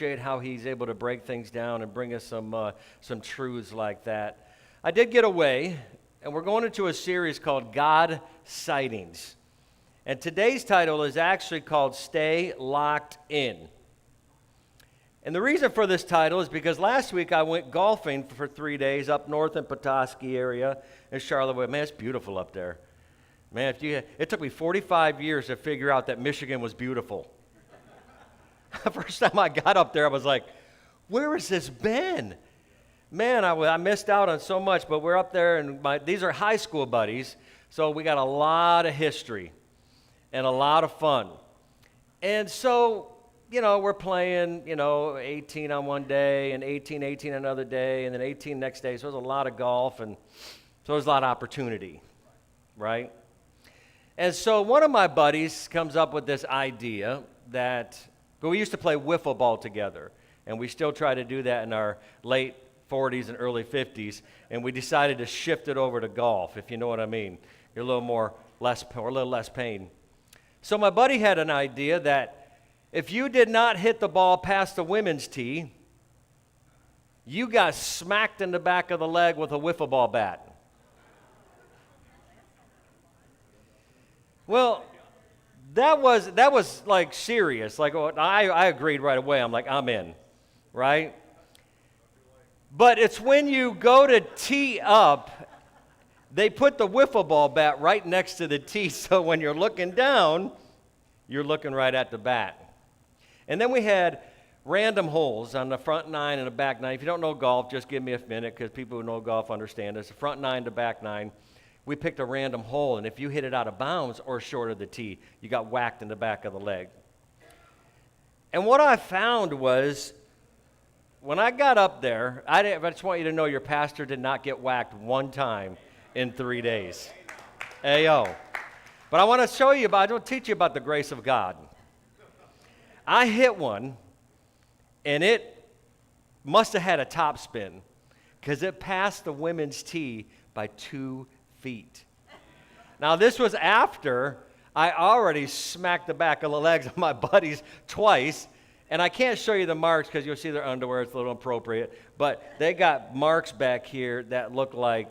appreciate how he's able to break things down and bring us some truths like that. I did get away, and we're going into a series called God Sightings. And today's title is actually called Stay Locked In. And the reason for this title is because last week I went golfing for 3 days up north in Petoskey area in Charlotte. Man, it's beautiful up there. Man, it took me 45 years to figure out that Michigan was beautiful. The first time I got up there, I was like, where has this been? Man, I missed out on so much, but we're up there, and these are high school buddies, so we got a lot of history and a lot of fun. And so, we're playing, 18 on one day and 18 another day, and then 18 next day, so there's a lot of golf, and so there's a lot of opportunity, right? And so one of my buddies comes up with this idea that, but we used to play wiffle ball together, and we still try to do that in our late 40s and early 50s, and we decided to shift it over to golf, if you know what I mean. You're a little less pain. So my buddy had an idea that if you did not hit the ball past the women's tee, you got smacked in the back of the leg with a wiffle ball bat. Well, that was like serious. Like I agreed right away. I'm like, I'm in, right? But it's when you go to tee up, they put the wiffle ball bat right next to the tee, so when you're looking down, you're looking right at the bat. And then we had random holes on the front nine and the back nine. If you don't know golf, just give me a minute, because people who know golf understand this. The front nine to back nine. We picked a random hole, and if you hit it out of bounds or short of the tee, you got whacked in the back of the leg. And what I found was, when I got up there, I just want you to know your pastor did not get whacked one time in 3 days. Ayo. But I want to teach you about the grace of God. I hit one, and it must have had a top spin, because it passed the women's tee by 2 feet. Now, this was after I already smacked the back of the legs of my buddies twice, and I can't show you the marks because you'll see their underwear. It's a little inappropriate, but they got marks back here that look like,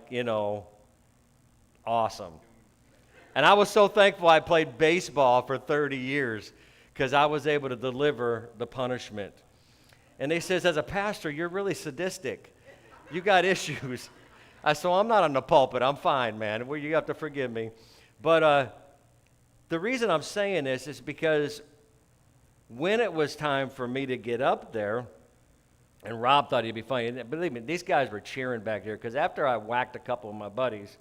awesome. And I was so thankful I played baseball for 30 years because I was able to deliver the punishment. And they says, as a pastor, you're really sadistic. You got issues. I said, I'm not on the pulpit. I'm fine, man. Well, you have to forgive me. But the reason I'm saying this is because when it was time for me to get up there, and Rob thought he'd be funny. And believe me, these guys were cheering back there, because after I whacked a couple of my buddies,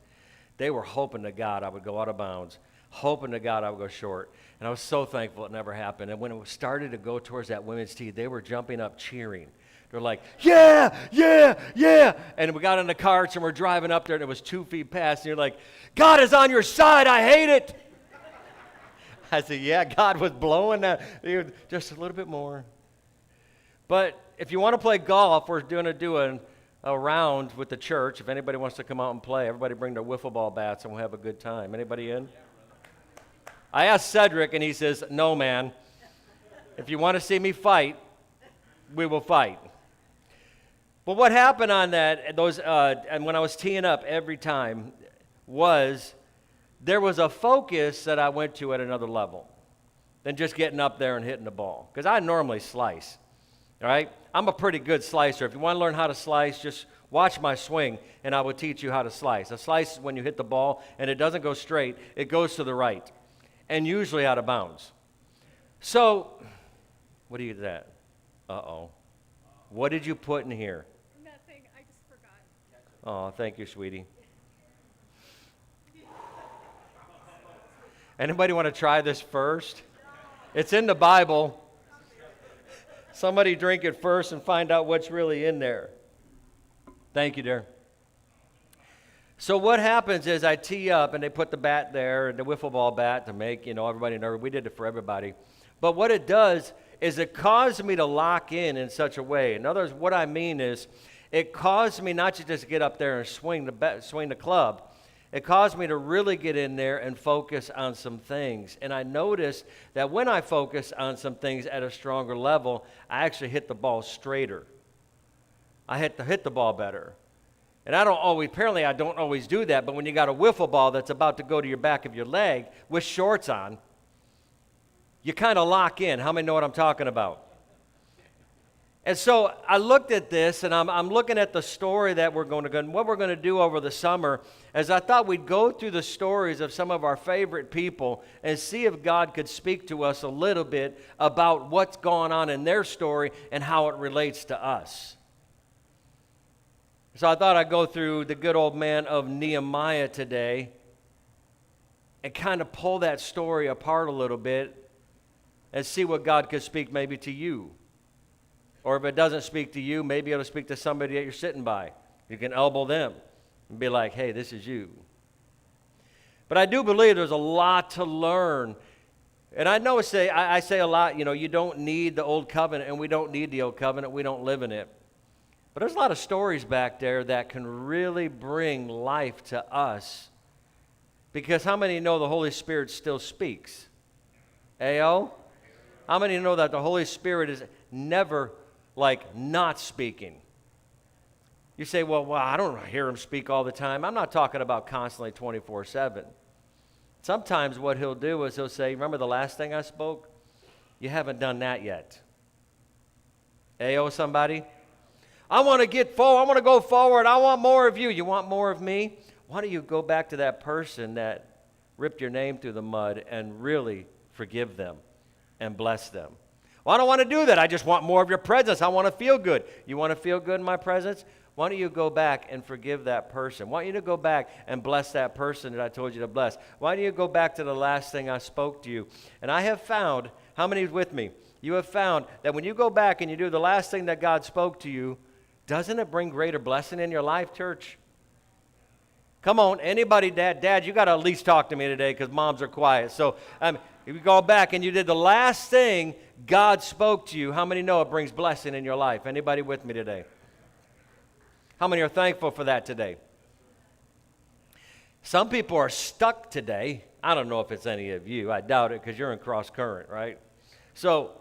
they were hoping to God I would go out of bounds, hoping to God I would go short. And I was so thankful it never happened. And when it started to go towards that women's tee, they were jumping up cheering. They're like, yeah, yeah, yeah. And we got in the carts and we're driving up there, and it was 2 feet past. And you're like, God is on your side. I hate it. I said, yeah, God was blowing that. Just a little bit more. But if you want to play golf, we're going to do a round with the church. If anybody wants to come out and play, everybody bring their wiffle ball bats and we'll have a good time. Anybody in? I asked Cedric, and he says, no, man. If you want to see me fight, we will fight. But what happened on and when I was teeing up every time, was there was a focus that I went to at another level than just getting up there and hitting the ball. Because I normally slice, all right? I'm a pretty good slicer. If you want to learn how to slice, just watch my swing, and I will teach you how to slice. A slice is when you hit the ball, and it doesn't go straight. It goes to the right, and usually out of bounds. So, what do you do that? Uh-oh. What did you put in here? Nothing. I just forgot. Oh, thank you, sweetie. Anybody want to try this first? It's in the Bible. Somebody drink it first and find out what's really in there. Thank you, dear. So what happens is I tee up, and they put the bat there, the wiffle ball bat, to make, everybody nervous. We did it for everybody. But what it does is it caused me to lock in such a way. In other words, what I mean is it caused me not to just get up there and swing the club. It caused me to really get in there and focus on some things. And I noticed that when I focus on some things at a stronger level, I actually hit the ball straighter. I hit the ball better. And apparently I don't always do that, but when you got a wiffle ball that's about to go to your back of your leg with shorts on, you kind of lock in. How many know what I'm talking about? And so I looked at this, and I'm looking at the story that what we're going to do over the summer, as I thought we'd go through the stories of some of our favorite people and see if God could speak to us a little bit about what's going on in their story and how it relates to us. So I thought I'd go through the good old man of Nehemiah today and kind of pull that story apart a little bit and see what God could speak maybe to you. Or if it doesn't speak to you, maybe it'll speak to somebody that you're sitting by. You can elbow them and be like, hey, this is you. But I do believe there's a lot to learn. And I know I say a lot, you don't need the old covenant, and we don't need the old covenant. We don't live in it. But there's a lot of stories back there that can really bring life to us. Because how many know the Holy Spirit still speaks? Ayo? How many know that the Holy Spirit is never not speaking? You say, well, I don't hear him speak all the time. I'm not talking about constantly 24/7. Sometimes what he'll do is he'll say, remember the last thing I spoke? You haven't done that yet. Ayo, somebody? I want to get forward. I want to go forward. I want more of you. You want more of me? Why don't you go back to that person that ripped your name through the mud and really forgive them and bless them? Well, I don't want to do that. I just want more of your presence. I want to feel good. You want to feel good in my presence? Why don't you go back and forgive that person? Why don't you go back and bless that person that I told you to bless? Why don't you go back to the last thing I spoke to you? And I have found, how many is with me? You have found that when you go back and you do the last thing that God spoke to you, doesn't it bring greater blessing in your life, church? Come on, anybody, Dad, you got to at least talk to me today because moms are quiet. So if you go back and you did the last thing God spoke to you, how many know it brings blessing in your life? Anybody with me today? How many are thankful for that today? Some people are stuck today. I don't know if it's any of you. I doubt it because you're in cross current, right? So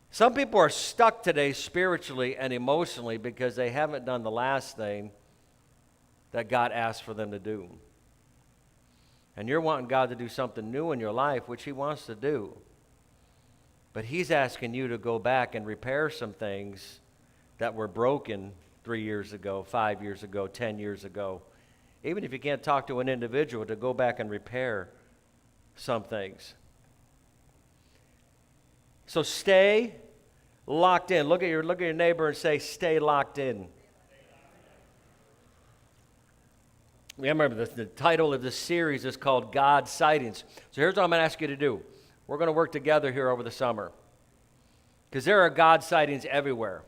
some people are stuck today spiritually and emotionally because they haven't done the last thing that God asked for them to do. And you're wanting God to do something new in your life, which he wants to do. But he's asking you to go back and repair some things that were broken 3 years ago, 5 years ago, 10 years ago. Even if you can't talk to an individual, to go back and repair some things. So stay locked in. Look at your neighbor and say, stay locked in. Remember, the title of this series is called God's Sightings. So here's what I'm going to ask you to do. We're going to work together here over the summer because there are God sightings everywhere.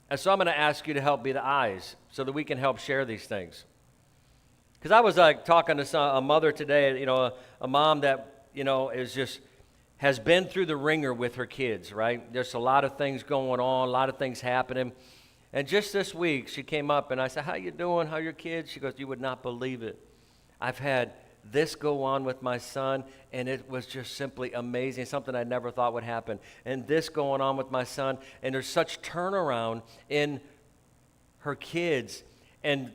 And so I'm going to ask you to help be the eyes so that we can help share these things. Because I was talking to a mother today, a mom that, has been through the ringer with her kids, right? There's a lot of things going on, a lot of things happening. And just this week, she came up and I said, how you doing? How are your kids? She goes, you would not believe it. I've had this go on with my son, and it was just simply amazing, something I never thought would happen. And this going on with my son, and there's such turnaround in her kids. And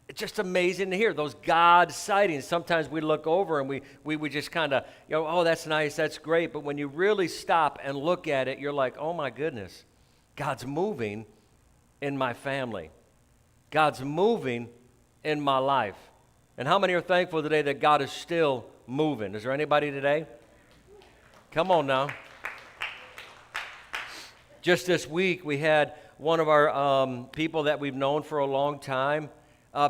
it's just amazing to hear those God sightings. Sometimes we look over and we just kind of, oh, that's nice, that's great. But when you really stop and look at it, you're like, oh my goodness, God's moving in my family. God's moving in my life. And how many are thankful today that God is still moving? Is there anybody today? Come on now. Just this week, we had one of our people that we've known for a long time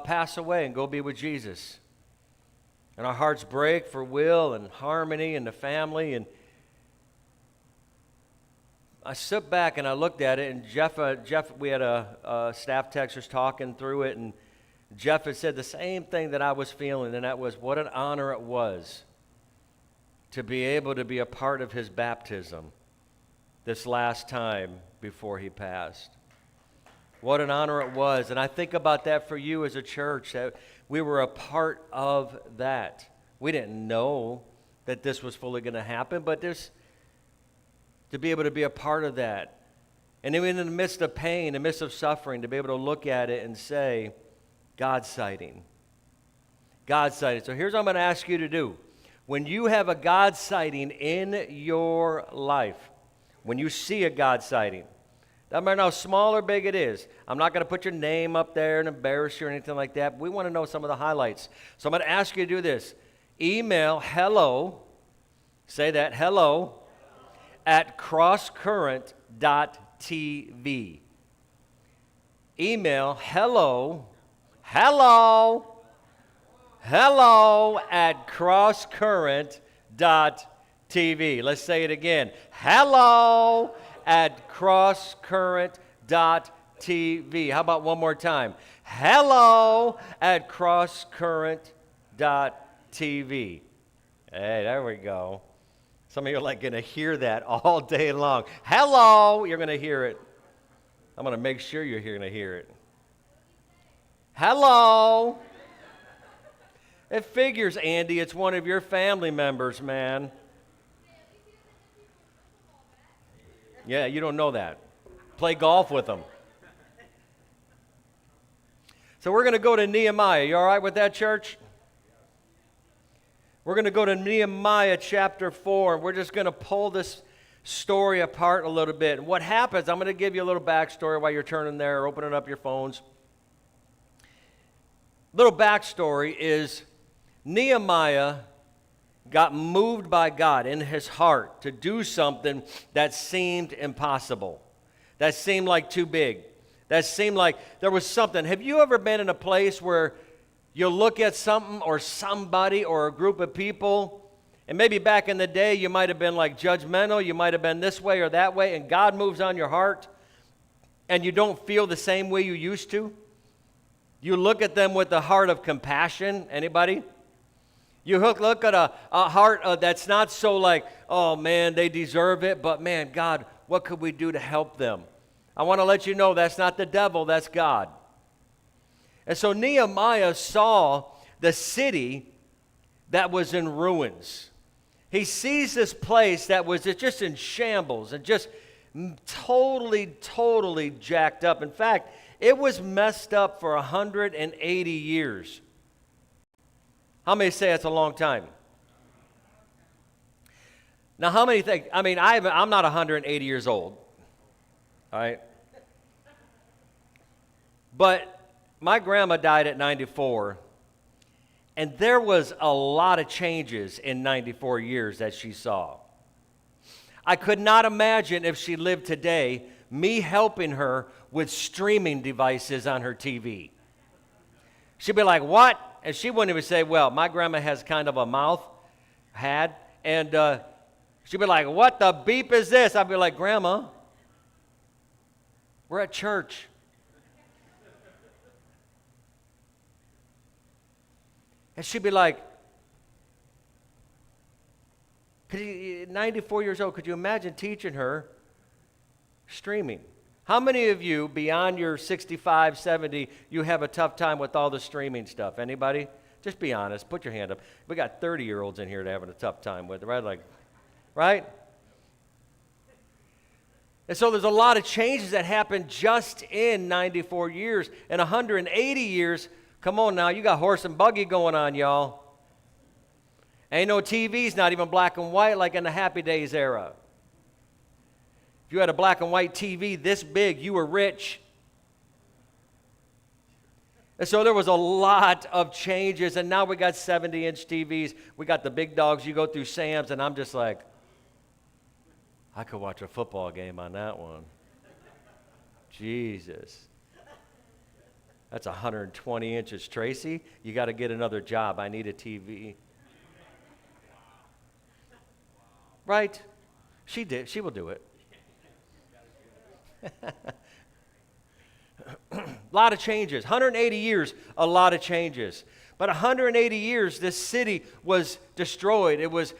pass away and go be with Jesus. And our hearts break for Will and Harmony and the family. And I stood back and I looked at it, and Jeff, we had a staff text just talking through it, and Jeff had said the same thing that I was feeling, and that was what an honor it was to be able to be a part of his baptism this last time before he passed. What an honor it was. And I think about that for you as a church, that We were a part of that. We didn't know that this was fully going to happen, but to be able to be a part of that. And even in the midst of pain, in the midst of suffering, to be able to look at it and say, God's sighting. God's sighting. So here's what I'm going to ask you to do. When you have a God sighting in your life, when you see a God sighting, doesn't matter how small or big it is, I'm not going to put your name up there and embarrass you or anything like that. We want to know some of the highlights. So I'm going to ask you to do this. Email hello, say that, hello, at crosscurrent.tv. Email hello at crosscurrent.tv. Let's say it again. Hello at crosscurrent.tv. How about one more time? Hello at crosscurrent.tv. Hey, there we go. Some of you are like going to hear that all day long. Hello, you're going to hear it. I'm going to make sure you're going to hear it. Hello. It figures, Andy, it's one of your family members, man. Yeah, you don't know that. Play golf with them. So we're going to go to Nehemiah. You all right with that, church? We're going to go to Nehemiah chapter 4, and we're just going to pull this story apart a little bit. And what happens, I'm going to give you a little backstory while you're turning there or opening up your phones. Little backstory is Nehemiah got moved by God in his heart to do something that seemed impossible, that seemed like too big, that seemed like there was something. Have you ever been in a place where you look at something or somebody or a group of people, and maybe back in the day you might have been like judgmental, you might have been this way or that way, and God moves on your heart, and you don't feel the same way you used to? You look at them with a heart of compassion. Anybody? You look at a heart that's not so like, oh man, they deserve it, but man, God, what could we do to help them? I want to let you know that's not the devil, that's God. And so Nehemiah saw the city that was in ruins. He sees this place that was just in shambles and just totally jacked up. In fact, it was messed up for 180 years. How many say that's a long time? Now, how many think, I'm not 180 years old, all right? But my grandma died at 94, and there was a lot of changes in 94 years that she saw. I could not imagine if she lived today, me helping her with streaming devices on her TV. She'd be like, what? And she wouldn't even say, well, my grandma has kind of a mouth, and she'd be like, what the beep is this? I'd be like, Grandma, we're at church. And she'd be like, 94 years old, could you imagine teaching her streaming? How many of you, beyond your 65, 70, you have a tough time with all the streaming stuff? Anybody? Just be honest. Put your hand up. We got 30-year-olds in here that are having a tough time with it, right? Right? And so there's a lot of changes that happened just in 94 years. And 180 years, come on now, you got horse and buggy going on, y'all. Ain't no TVs, not even black and white like in the Happy Days era. If you had a black and white TV this big, you were rich. And so there was a lot of changes, and now we got 70-inch TVs. We got the big dogs. You go through Sam's, and I'm just like, I could watch a football game on that one. Jesus. That's 120 inches. Tracy, you got to get another job. I need a TV. Right? She did. She will do it. A lot of changes. 180 years, a lot of changes. But 180 years, this city was destroyed. It was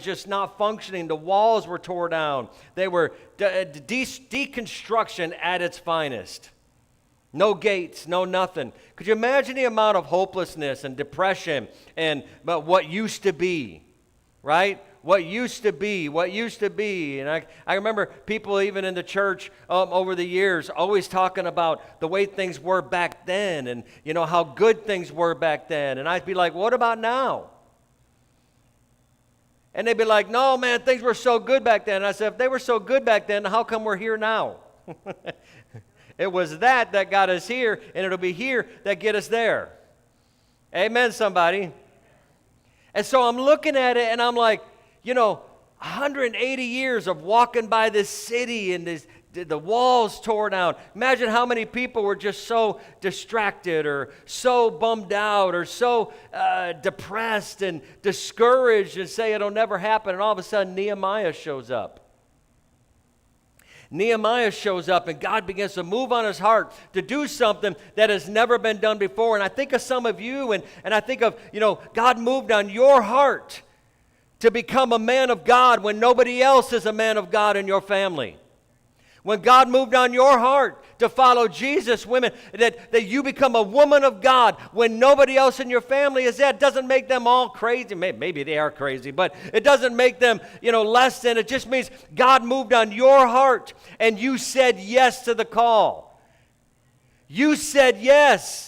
just not functioning. The walls were torn down. They were deconstruction at its finest. No gates, no nothing. Could you imagine the amount of hopelessness and depression but what used to be, right? What used to be, what used to be. And I remember people even in the church over the years always talking about the way things were back then and, how good things were back then. And I'd be like, what about now? And they'd be like, no, man, things were so good back then. And I said, if they were so good back then, how come we're here now? It was that got us here, and it'll be here that get us there. Amen, somebody. And so I'm looking at it, and I'm like, 180 years of walking by this city and the walls tore down. Imagine how many people were just so distracted or so bummed out or so depressed and discouraged and say it'll never happen. And all of a sudden, Nehemiah shows up. Nehemiah shows up, and God begins to move on his heart to do something that has never been done before. And I think of some of you, and I think of, God moved on your heart to become a man of God when nobody else is a man of God in your family. When God moved on your heart to follow Jesus, women, that you become a woman of God when nobody else in your family is that, doesn't make them all crazy. Maybe they are crazy, but it doesn't make them, less than. It just means God moved on your heart and you said yes to the call. You said yes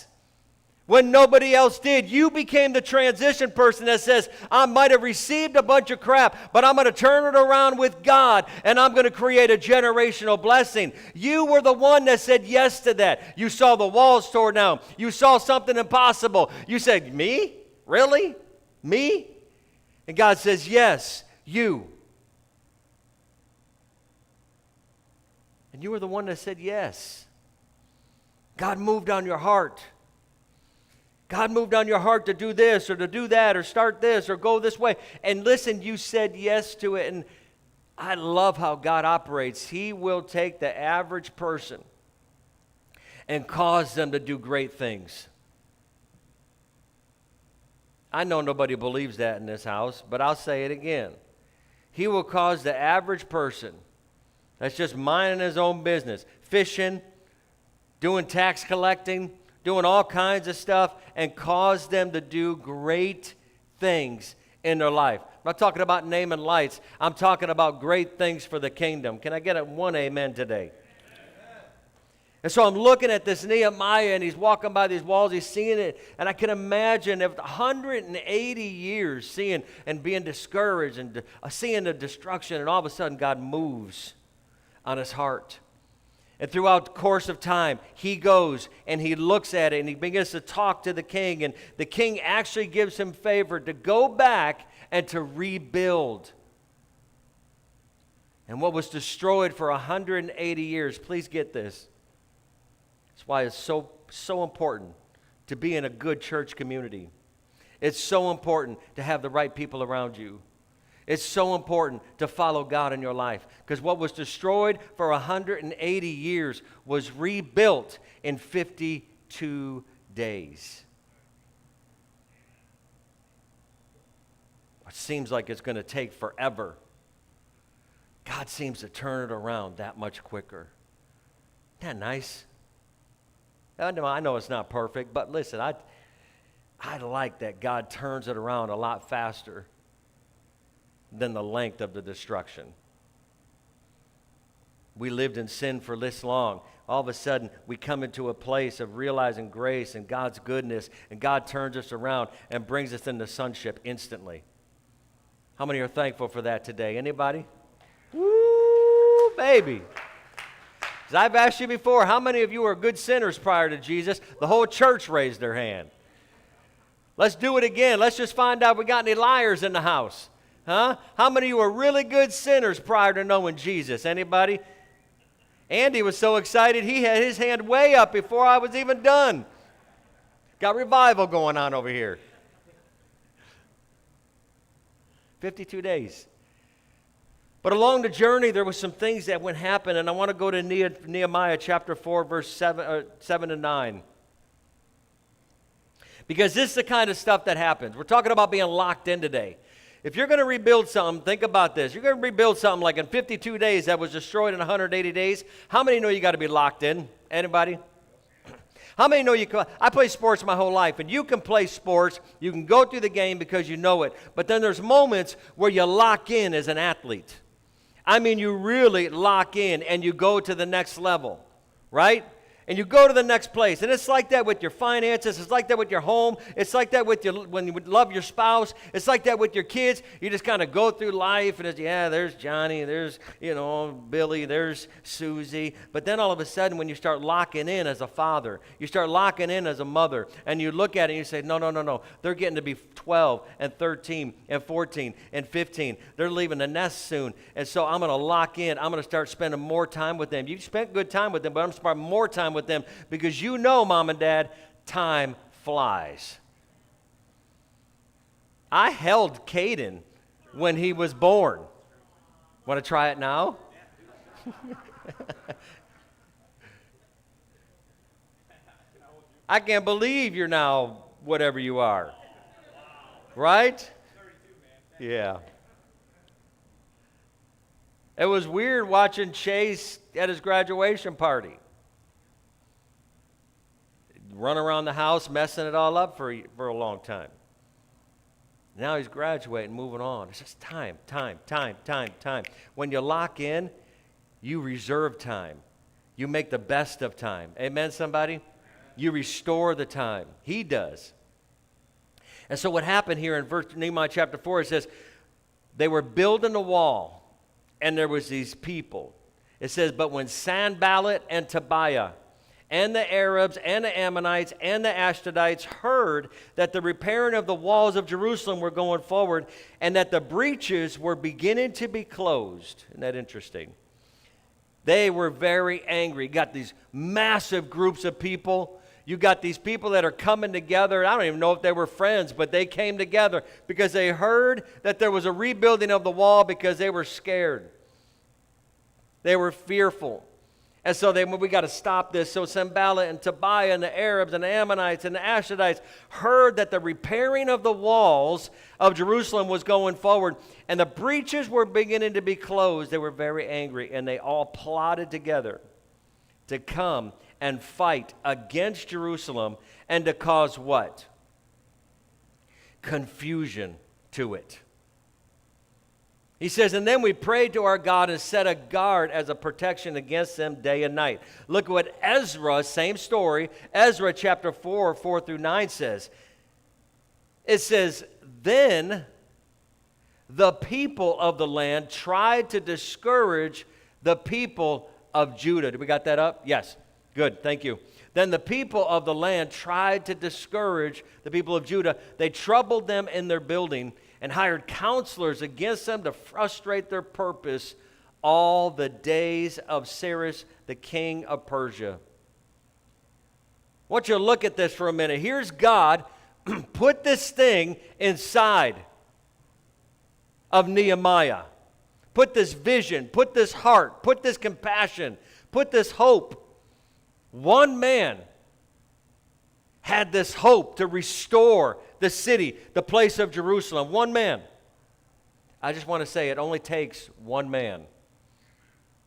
when nobody else did. You became the transition person that says, I might have received a bunch of crap, but I'm going to turn it around with God, and I'm going to create a generational blessing. You were the one that said yes to that. You saw the walls torn down. You saw something impossible. You said, me? Really? Me? And God says, yes, you. And you were the one that said yes. God moved on your heart. God moved on your heart to do this or to do that or start this or go this way. And listen, you said yes to it. And I love how God operates. He will take the average person and cause them to do great things. I know nobody believes that in this house, but I'll say it again. He will cause the average person that's just minding his own business, fishing, doing tax collecting, doing all kinds of stuff, and cause them to do great things in their life. I'm not talking about naming lights. I'm talking about great things for the kingdom. Can I get one amen today? Amen. And so I'm looking at this Nehemiah, and he's walking by these walls. He's seeing it, and I can imagine if 180 years seeing and being discouraged and seeing the destruction, and all of a sudden God moves on his heart. And throughout the course of time, he goes and he looks at it and he begins to talk to the king. And the king actually gives him favor to go back and to rebuild. And what was destroyed for 180 years, please get this. That's why it's so important to be in a good church community. It's so important to have the right people around you. It's so important to follow God in your life, because what was destroyed for 180 years was rebuilt in 52 days. It seems like it's going to take forever. God seems to turn it around that much quicker. Isn't that nice? I know it's not perfect, but listen, I like that God turns it around a lot faster than the length of the destruction. We lived in sin for this long. All of a sudden, we come into a place of realizing grace and God's goodness, and God turns us around and brings us into sonship instantly. How many are thankful for that today? Anybody? Woo, baby. As I've asked you before, how many of you are good sinners prior to Jesus? The whole church raised their hand. Let's do it again. Let's just find out if we got any liars in the house. Huh? How many of you were really good sinners prior to knowing Jesus? Anybody? Andy was so excited he had his hand way up before I was even done. Got revival going on over here. 52 days. But along the journey, there were some things that would happen, and I want to go to Nehemiah chapter 4, verse 7 and 9. Because this is the kind of stuff that happens. We're talking about being locked in today. If you're going to rebuild something, think about this. You're going to rebuild something like in 52 days that was destroyed in 180 days. How many know you got to be locked in? Anybody? How many know I play sports my whole life, and you can play sports, you can go through the game because you know it, but then there's moments where you lock in as an athlete. I mean, you really lock in and you go to the next level, right? And you go to the next place. And it's like that with your finances. It's like that with your home. It's like that with when you love your spouse. It's like that with your kids. You just kind of go through life and it's, yeah, there's Johnny, there's, Billy, there's Susie. But then all of a sudden when you start locking in as a father, you start locking in as a mother, and you look at it and you say, no. They're getting to be 12 and 13 and 14 and 15. They're leaving the nest soon. And so I'm going to lock in. I'm going to start spending more time with them. You've spent good time with them, but I'm going to spend more time with them, because you know, Mom and Dad, time flies. I held Caden when he was born. Want to try it now? I can't believe you're now whatever you are. Right? Yeah. It was weird watching Chase at his graduation party. Run around the house, messing it all up for a long time. Now he's graduating, moving on. It's just time. When you lock in, you reserve time. You make the best of time. Amen, somebody? You restore the time. He does. And so what happened here in Nehemiah chapter 4, it says, they were building a wall, and there was these people. It says, but when Sanballat and Tobiah and the Arabs and the Ammonites and the Ashdodites heard that the repairing of the walls of Jerusalem were going forward and that the breaches were beginning to be closed. Isn't that interesting? They were very angry. You got these massive groups of people. You got these people that are coming together. I don't even know if they were friends, but they came together because they heard that there was a rebuilding of the wall, because they were scared. They were fearful. And so we got to stop this. So Sanballat and Tobiah and the Arabs and the Ammonites and the Ashdodites heard that the repairing of the walls of Jerusalem was going forward, and the breaches were beginning to be closed. They were very angry, and they all plotted together to come and fight against Jerusalem and to cause what? Confusion to it. He says, and then we prayed to our God and set a guard as a protection against them day and night. Look at what Ezra, same story, Ezra chapter 4 through 9 says. It says, then the people of the land tried to discourage the people of Judah. Did we got that up? Yes. Good, thank you. Then the people of the land tried to discourage the people of Judah. They troubled them in their building and hired counselors against them to frustrate their purpose all the days of Cyrus, the king of Persia. I want you to look at this for a minute. Here's God put this thing inside of Nehemiah. Put this vision, put this heart, put this compassion, put this hope. One man had this hope to restore the city, the place of Jerusalem. One man. I just want to say it only takes one man.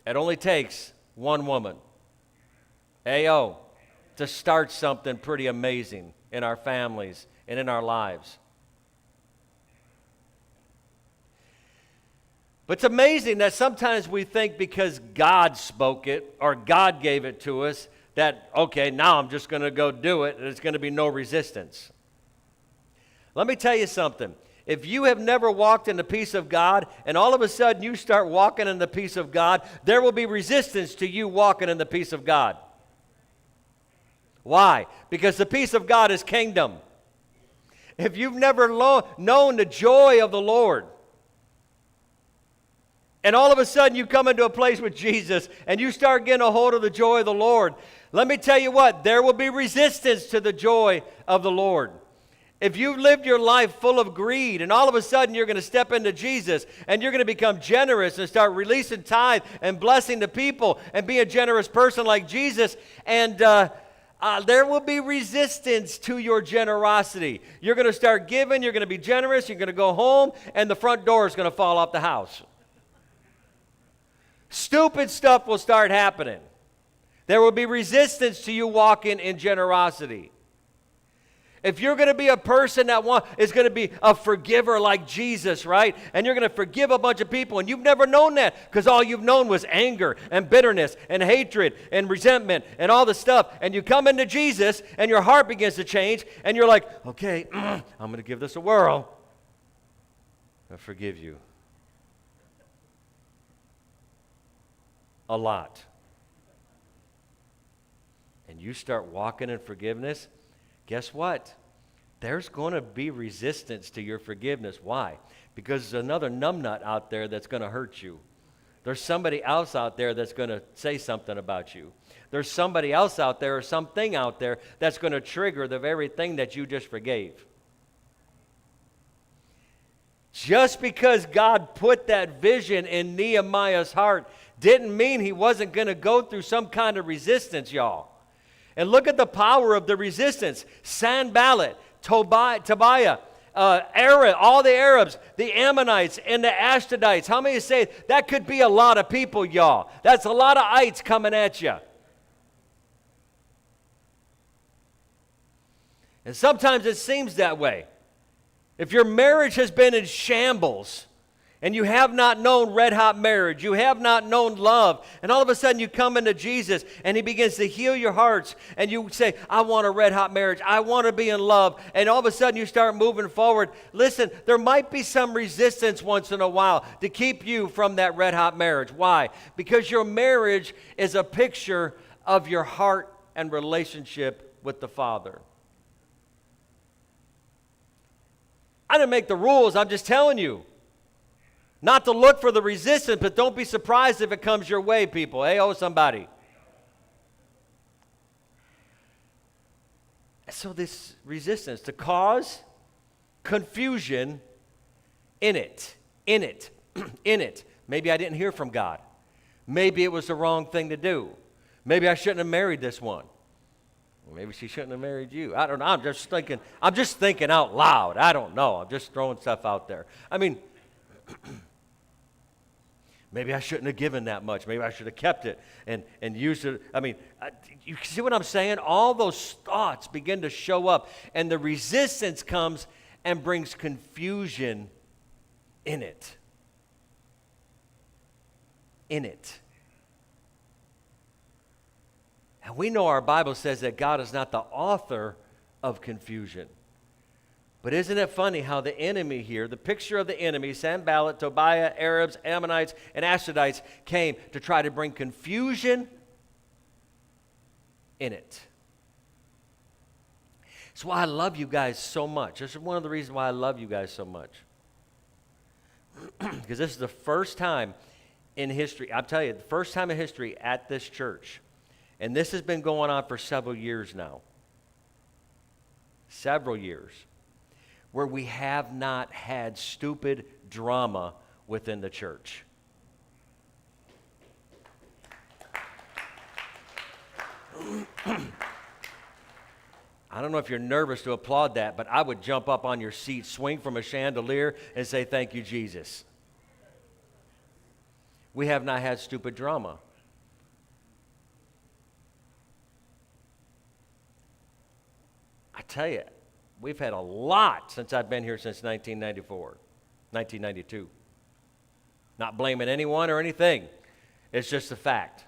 It only takes one woman. Ayo, to start something pretty amazing in our families and in our lives. But it's amazing that sometimes we think because God spoke it or God gave it to us that, okay, now I'm just going to go do it and there's going to be no resistance. Let me tell you something. If you have never walked in the peace of God and all of a sudden you start walking in the peace of God, there will be resistance to you walking in the peace of God. Why? Because the peace of God is kingdom. If you've never known the joy of the Lord, and all of a sudden you come into a place with Jesus and you start getting a hold of the joy of the Lord, let me tell you what, there will be resistance to the joy of the Lord. If you've lived your life full of greed and all of a sudden you're going to step into Jesus and you're going to become generous and start releasing tithe and blessing the people and be a generous person like Jesus, and there will be resistance to your generosity. You're going to start giving, you're going to be generous, you're going to go home, and the front door is going to fall off the house. Stupid stuff will start happening. There will be resistance to you walking in generosity. If you're going to be a person that is going to be a forgiver like Jesus, right? And you're going to forgive a bunch of people, and you've never known that because all you've known was anger and bitterness and hatred and resentment and all the stuff. And you come into Jesus, and your heart begins to change, and you're like, okay, I'm going to give this a whirl. I forgive you. A lot. And you start walking in forgiveness, guess what? There's going to be resistance to your forgiveness. Why? Because there's another numbnut out there that's going to hurt you. There's somebody else out there that's going to say something about you. There's somebody else out there or something out there that's going to trigger the very thing that you just forgave. Just because God put that vision in Nehemiah's heart didn't mean he wasn't going to go through some kind of resistance, y'all. And look at the power of the resistance. Sanballat, Tobiah, all the Arabs, the Ammonites, and the Ashdodites. How many say that could be a lot of people, y'all? That's a lot of ites coming at you. And sometimes it seems that way. If your marriage has been in shambles, and you have not known red-hot marriage, you have not known love, and all of a sudden you come into Jesus, and he begins to heal your hearts, and you say, I want a red-hot marriage, I want to be in love, and all of a sudden you start moving forward. Listen, there might be some resistance once in a while to keep you from that red-hot marriage. Why? Because your marriage is a picture of your heart and relationship with the Father. I didn't make the rules, I'm just telling you. Not to look for the resistance, but don't be surprised if it comes your way, people. Hey, oh, somebody. So this resistance, to cause confusion in it. Maybe I didn't hear from God. Maybe it was the wrong thing to do. Maybe I shouldn't have married this one. Or maybe she shouldn't have married you. I don't know. I'm just thinking out loud. I don't know. I'm just throwing stuff out there. I mean, maybe I shouldn't have given that much. Maybe I should have kept it and used it. I mean, you see what I'm saying? All those thoughts begin to show up, and the resistance comes and brings confusion in it. And we know our Bible says that God is not the author of confusion. But isn't it funny how the enemy here, the picture of the enemy, Sanballat, Tobiah, Arabs, Ammonites, and Ashdodites, came to try to bring confusion in it. That's why I love you guys so much. This is one of the reasons why I love you guys so much. Because this is the first time in history, I'll tell you, the first time in history at this church. And this has been going on for several years now. Several years. Where we have not had stupid drama within the church. I don't know if you're nervous to applaud that, but I would jump up on your seat, swing from a chandelier, and say, thank you, Jesus. We have not had stupid drama. I tell you, we've had a lot since I've been here since 1992. Not blaming anyone or anything. It's just a fact.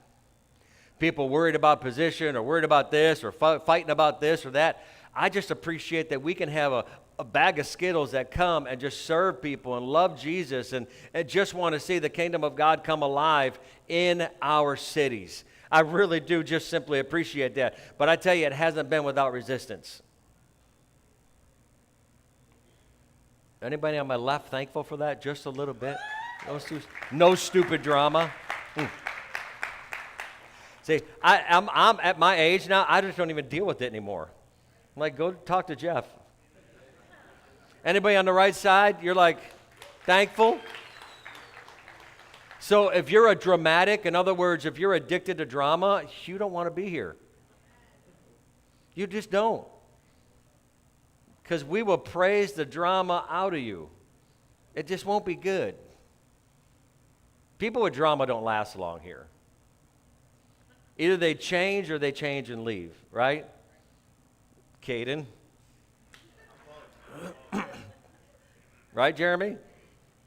People worried about position or worried about this or fighting about this or that. I just appreciate that we can have a bag of Skittles that come and just serve people and love Jesus and just want to see the kingdom of God come alive in our cities. I really do just simply appreciate that. But I tell you, it hasn't been without resistance. Anybody on my left thankful for that? Just a little bit? No stupid drama. See, I'm at my age now, I just don't even deal with it anymore. I'm like, go talk to Jeff. Anybody on the right side, you're like, thankful? So if you're a dramatic, in other words, if you're addicted to drama, you don't want to be here. You just don't. Because we will praise the drama out of you. It just won't be good. People with drama don't last long here. Either they change or they change and leave, right? Caden. Right, Jeremy?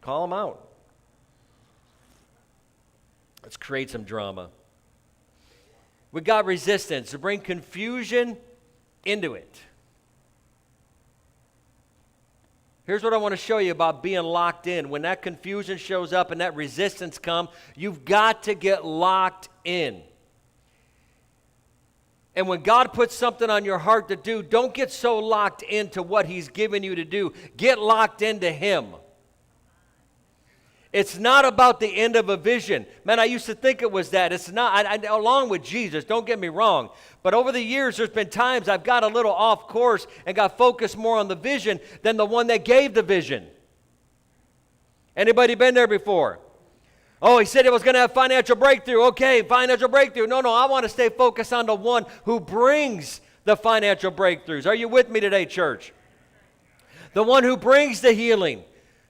Call them out. Let's create some drama. We got resistance to bring confusion into it. Here's what I want to show you about being locked in. When that confusion shows up and that resistance comes, you've got to get locked in. And when God puts something on your heart to do, don't get so locked into what He's given you to do. Get locked into Him. It's not about the end of a vision. Man, I used to think it was that. It's not. Along with Jesus, don't get me wrong. But over the years, there's been times I've got a little off course and got focused more on the vision than the one that gave the vision. Anybody been there before? Oh, he said he was going to have financial breakthrough. Okay, financial breakthrough. No, I want to stay focused on the one who brings the financial breakthroughs. Are you with me today, church? The one who brings the healing.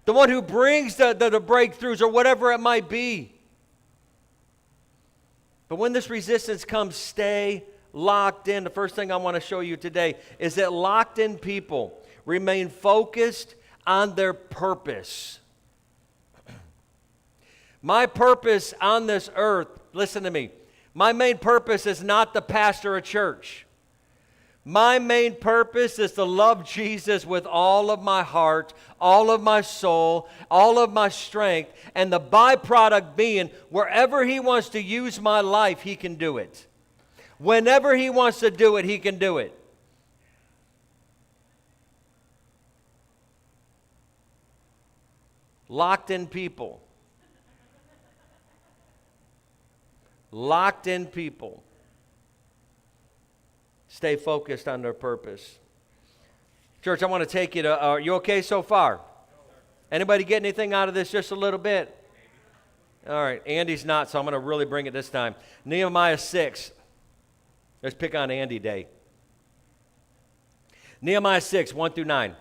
The one who brings the breakthroughs or whatever it might be. But when this resistance comes, stay locked in. The first thing I want to show you today is that locked in people remain focused on their purpose. My purpose on this earth, listen to me, my main purpose is not to pastor a church. My main purpose is to love Jesus with all of my heart, all of my soul, all of my strength, and the byproduct being wherever He wants to use my life, He can do it. Whenever He wants to do it, He can do it. Locked in people. Locked in people. Stay focused on their purpose. Church, I want to take you to, are you okay so far? Anybody get anything out of this just a little bit? All right, Andy's not, so I'm going to really bring it this time. Nehemiah 6. Let's pick on Andy Day. Nehemiah 6, 1 through 9.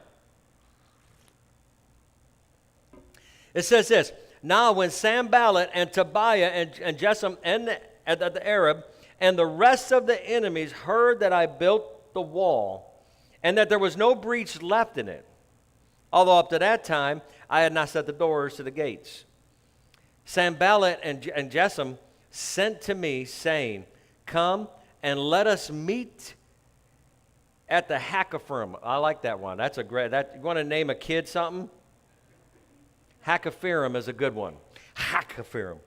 It says this, Now when Sanballat and Tobiah and Geshem and the Arab and the rest of the enemies heard that I built the wall and that there was no breach left in it, although up to that time I had not set the doors to the gates, Sanballat and Geshem sent to me, saying, Come and let us meet at the Hakkephirim. I like that one. That's a great, you want to name a kid something? Hakkephirim is a good one. Hakkephirim.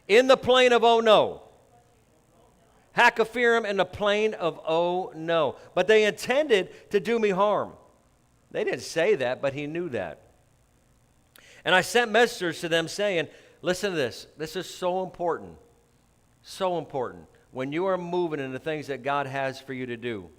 In the plain of Ono. Hakkephirim in the plain of Ono. But they intended to do me harm. They didn't say that, but he knew that. And I sent messengers to them saying, listen to this. This is so important. So important. When you are moving in the things that God has for you to do,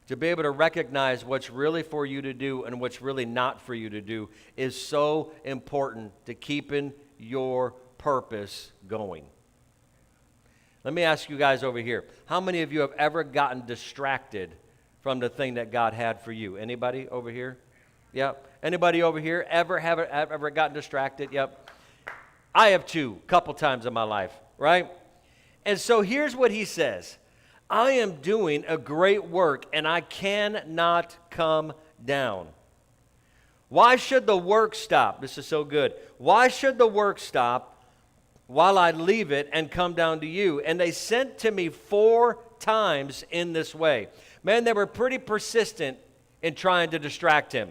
to be able to recognize what's really for you to do and what's really not for you to do is so important to keeping your purpose going. Let me ask you guys over here. How many of you have ever gotten distracted from the thing that God had for you? Anybody over here? Yep. Anybody over here ever gotten distracted? Yep. I have too, a couple times in my life, right? And so here's what he says. I am doing a great work and I cannot come down. Why should the work stop? This is so good. Why should the work stop while I leave it and come down to you? And they sent to me 4 times in this way. Man, they were pretty persistent in trying to distract him,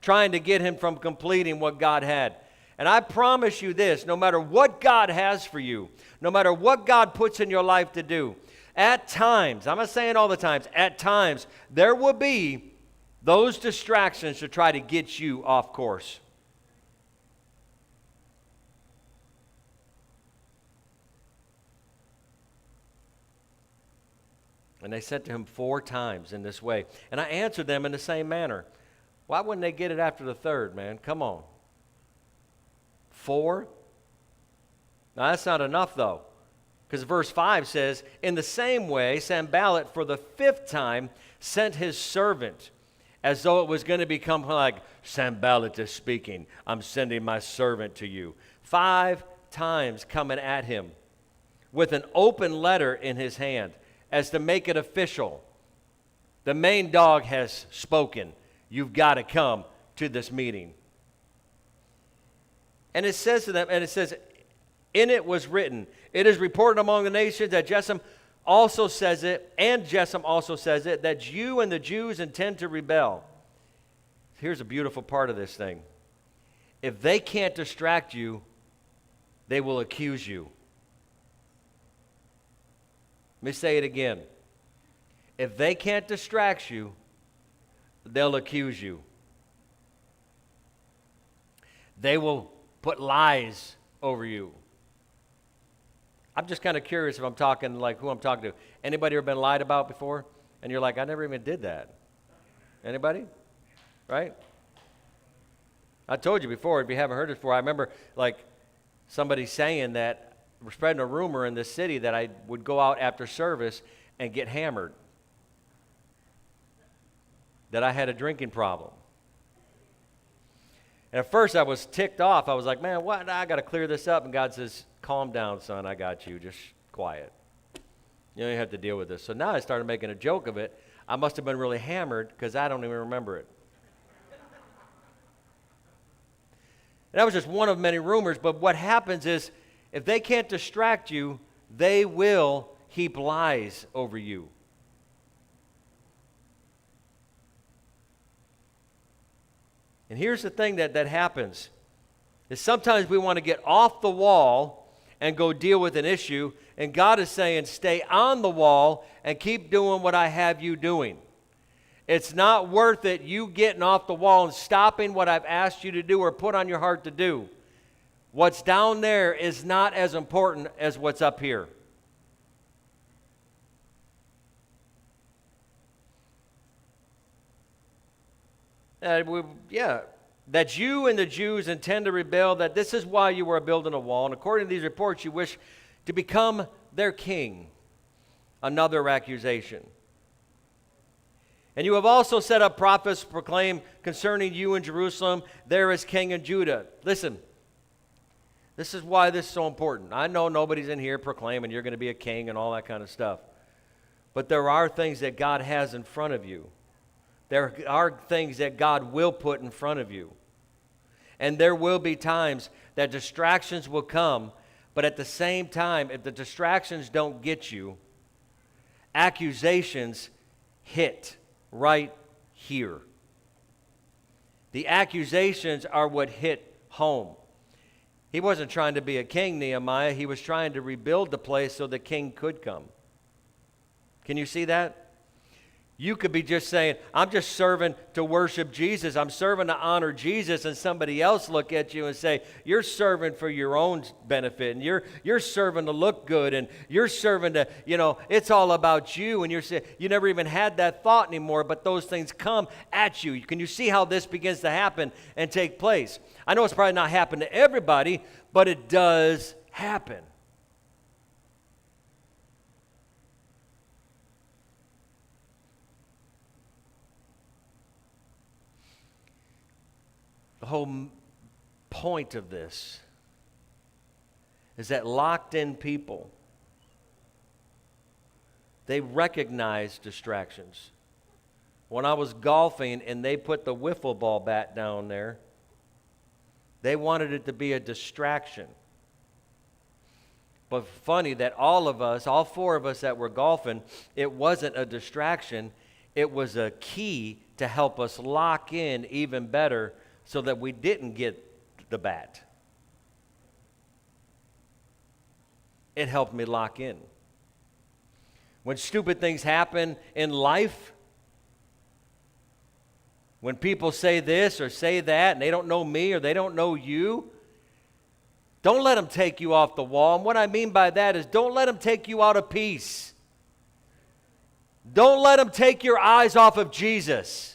trying to get him from completing what God had. And I promise you this, no matter what God has for you, no matter what God puts in your life to do, at times, I'm not saying all the times, at times, there will be those distractions to try to get you off course. And they sent to him 4 times in this way. And I answered them in the same manner. Why wouldn't they get it after the 3rd, man? Come on. 4? Now, that's not enough, though. Because verse 5 says, in the same way, Sanballat for the 5th time sent his servant, as though it was going to become like, Sanballat is speaking, I'm sending my servant to you. 5 times coming at him with an open letter in his hand as to make it official. The main dog has spoken. You've got to come to this meeting. And it says to them, and it says, in it was written, it is reported among the nations that Geshem also says it, and Geshem also says it, that you and the Jews intend to rebel. Here's a beautiful part of this thing. If they can't distract you, they will accuse you. Let me say it again. If they can't distract you, they'll accuse you. They will put lies over you. I'm just kind of curious if I'm talking like who I'm talking to. Anybody ever been lied about before? And you're like, I never even did that. Anybody? Right? I told you before, if you haven't heard it before, I remember like somebody saying that, spreading a rumor in this city that I would go out after service and get hammered. That I had a drinking problem. And at first I was ticked off. I was like, man, what? I got to clear this up. And God says, calm down, son. I got you. Just quiet. You don't even have to deal with this. So now I started making a joke of it. I must have been really hammered because I don't even remember it. And that was just one of many rumors. But what happens is if they can't distract you, they will heap lies over you. And here's the thing that happens, is sometimes we want to get off the wall and go deal with an issue, and God is saying, stay on the wall and keep doing what I have you doing. It's not worth it you getting off the wall and stopping what I've asked you to do or put on your heart to do. What's down there is not as important as what's up here. That you and the Jews intend to rebel, that this is why you were building a wall. And according to these reports, you wish to become their king. Another accusation. And you have also set up prophets to proclaim concerning you in Jerusalem, there is king in Judah. Listen, this is why this is so important. I know nobody's in here proclaiming you're going to be a king and all that kind of stuff. But there are things that God has in front of you. There are things that God will put in front of you. And there will be times that distractions will come, but at the same time, if the distractions don't get you, accusations hit right here. The accusations are what hit home. He wasn't trying to be a king, Nehemiah. He was trying to rebuild the place so the king could come. Can you see that? You could be just saying, I'm just serving to worship Jesus. I'm serving to honor Jesus. And somebody else look at you and say, you're serving for your own benefit. And you're serving to look good. And you're serving to, it's all about you. And you're saying, you never even had that thought anymore. But those things come at you. Can you see how this begins to happen and take place? I know it's probably not happened to everybody, but it does happen. The whole point of this is that locked-in people, they recognize distractions. When I was golfing and they put the wiffle ball bat down there, they wanted it to be a distraction. But funny that all four of us that were golfing, it wasn't a distraction. It was a key to help us lock in even better so that we didn't get the bat. It helped me lock in. When stupid things happen in life, when people say this or say that and they don't know me or they don't know you, don't let them take you off the wall. And what I mean by that is don't let them take you out of peace. Don't let them take your eyes off of Jesus.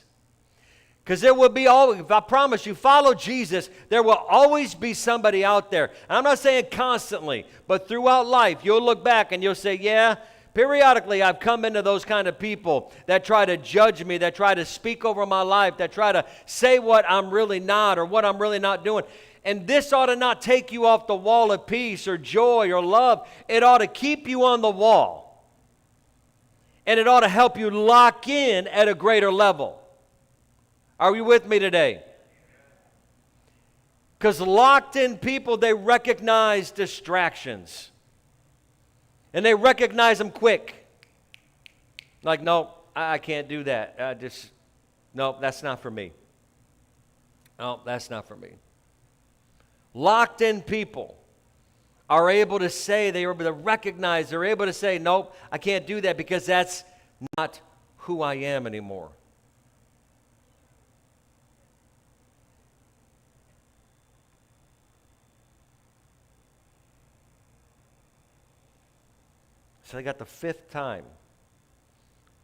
Because there will be always, if I promise you, follow Jesus, there will always be somebody out there. And I'm not saying constantly, but throughout life, you'll look back and you'll say, yeah, periodically I've come into those kind of people that try to judge me, that try to speak over my life, that try to say what I'm really not or what I'm really not doing. And this ought to not take you off the wall of peace or joy or love. It ought to keep you on the wall. And it ought to help you lock in at a greater level. Are you with me today? Because locked in people, they recognize distractions. And they recognize them quick. Like, no, I can't do that. No, that's not for me. No, that's not for me. Locked in people are able to say, they are able to recognize, they're able to say, nope, I can't do that because that's not who I am anymore. So I got the fifth time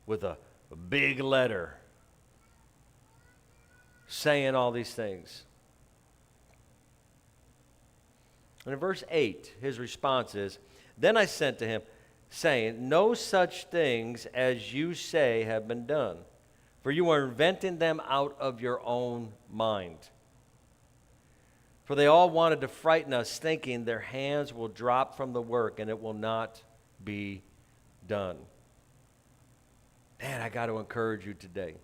with a big letter saying all these things. And in verse 8, his response is, then I sent to him, saying, no such things as you say have been done, for you are inventing them out of your own mind. For they all wanted to frighten us, thinking their hands will drop from the work and it will not be done. Man, I got to encourage you today.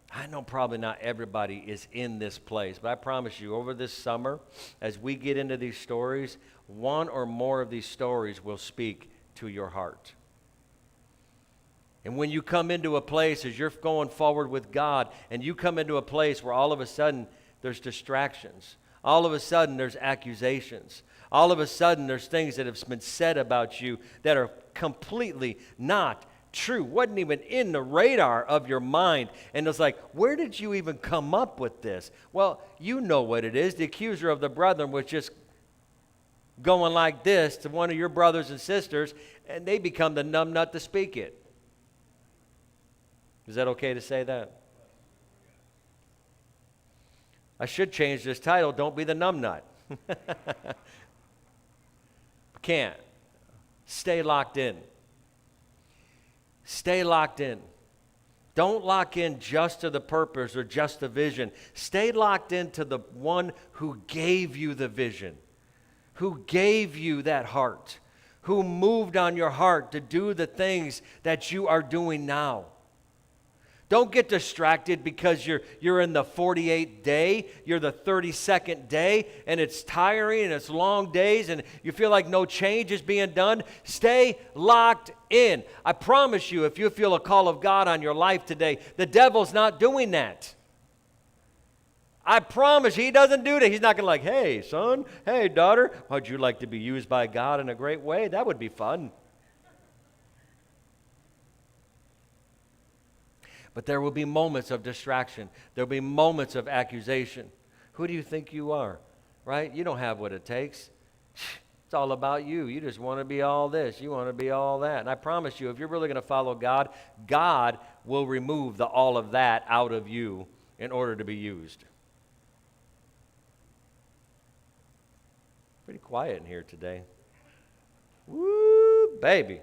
I know probably not everybody is in this place, but I promise you, over this summer, as we get into these stories, one or more of these stories will speak to your heart. And when you come into a place, as you're going forward with God, and you come into a place where all of a sudden there's distractions, all of a sudden there's accusations, all of a sudden there's things that have been said about you that are completely not true, wasn't even in the radar of your mind. And it's like, where did you even come up with this? Well, you know what it is. The accuser of the brethren was just going like this to one of your brothers and sisters, and they become the numb nut to speak it. Is that okay to say that? I should change this title, Don't Be the Numb Nut. Can't. Stay locked in. Stay locked in. Don't lock in just to the purpose or just the vision. Stay locked into the one who gave you the vision, who gave you that heart, who moved on your heart to do the things that you are doing now. Don't get distracted because you're in the 48th day, you're the 32nd day, and it's tiring and it's long days and you feel like no change is being done. Stay locked in. I promise you, if you feel a call of God on your life today, the devil's not doing that. I promise he doesn't do that. He's not going to like, hey, son, hey, daughter, would you like to be used by God in a great way? That would be fun. But there will be moments of distraction. There will be moments of accusation. Who do you think you are, right? You don't have what it takes. It's all about you. You just want to be all this. You want to be all that. And I promise you, if you're really going to follow God, God will remove all of that out of you in order to be used. Pretty quiet in here today. Woo, baby.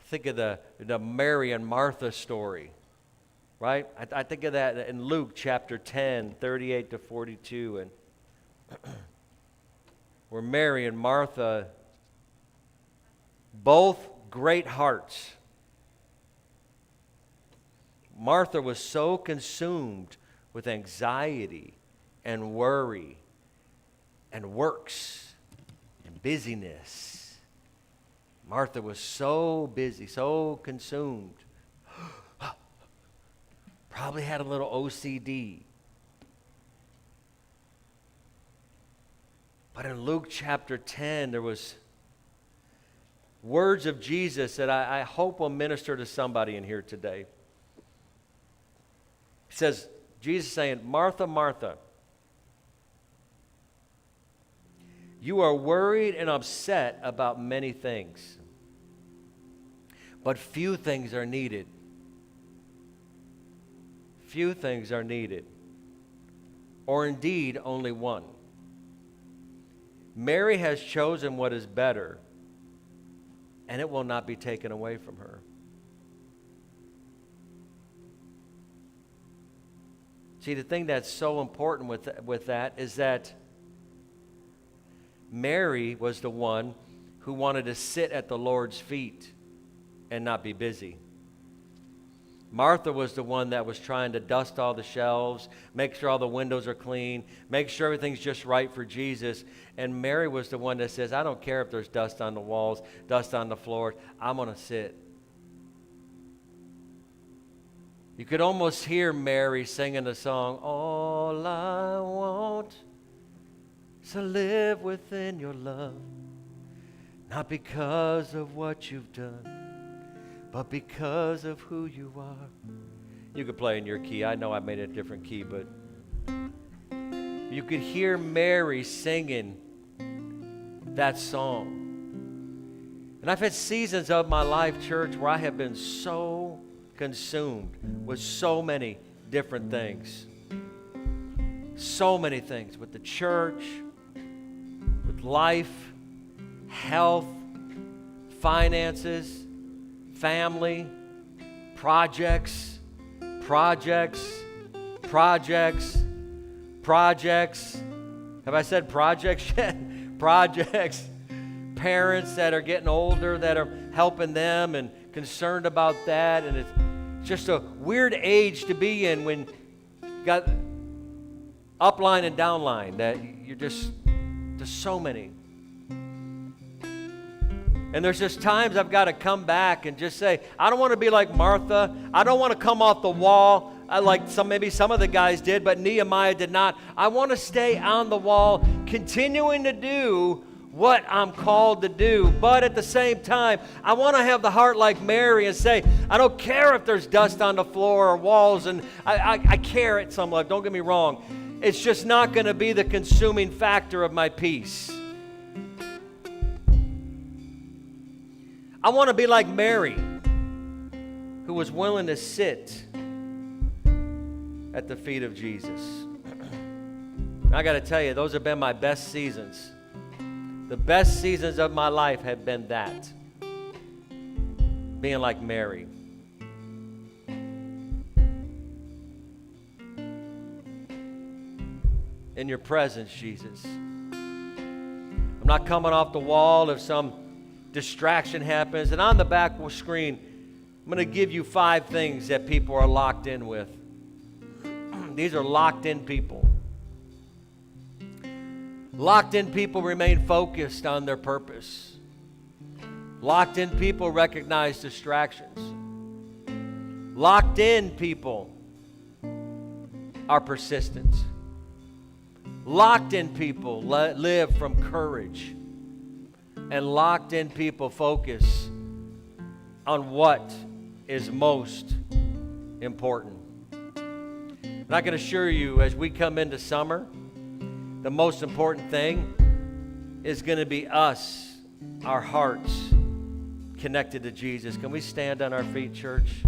Think of the Mary and Martha story, right? I think of that in Luke chapter 10, 38 to 42, and where Mary and Martha, both great hearts. Martha was so consumed with anxiety and worry and works and busyness. Martha was so busy, so consumed. Probably had a little OCD. But in Luke chapter 10, there was words of Jesus that I hope will minister to somebody in here today. He says, Jesus saying, Martha, Martha, you are worried and upset about many things, but few things are needed. Few things are needed, or indeed only one. Mary has chosen what is better, and it will not be taken away from her. See, the thing that's so important with that is that Mary was the one who wanted to sit at the Lord's feet and not be busy. Martha was the one that was trying to dust all the shelves, make sure all the windows are clean, make sure everything's just right for Jesus. And Mary was the one that says, I don't care if there's dust on the walls, dust on the floor, I'm going to sit. You could almost hear Mary singing the song, all I want is to live within your love, not because of what you've done, but because of who you are. You could play in your key. I know I made a different key, but you could hear Mary singing that song. And I've had seasons of my life, church, where I have been so consumed with so many different things. So many things with the church, with life, health, finances, family, projects. Have I said projects yet? Projects. Parents that are getting older, that are helping them and concerned about that. And it's just a weird age to be in when you got upline and downline, that you're just, there's so many. And there's just times I've got to come back and just say, I don't want to be like Martha. I don't want to come off the wall like maybe some of the guys did, but Nehemiah did not. I want to stay on the wall, continuing to do what I'm called to do. But at the same time, I want to have the heart like Mary and say, I don't care if there's dust on the floor or walls, and I care at some level. Don't get me wrong. It's just not going to be the consuming factor of my peace. I want to be like Mary, who was willing to sit at the feet of Jesus. I got to tell you, those have been my best seasons. The best seasons of my life have been that. Being like Mary. In your presence, Jesus. I'm not coming off the wall if some distraction happens. And on the back screen, I'm going to give you 5 things that people are locked in with. These are locked in people. Locked in people remain focused on their purpose. Locked in people recognize distractions. Locked in people are persistent. Locked in people live from courage. And locked in people focus on what is most important. And I can assure you, as we come into summer, the most important thing is going to be us, our hearts, connected to Jesus. Can we stand on our feet, church?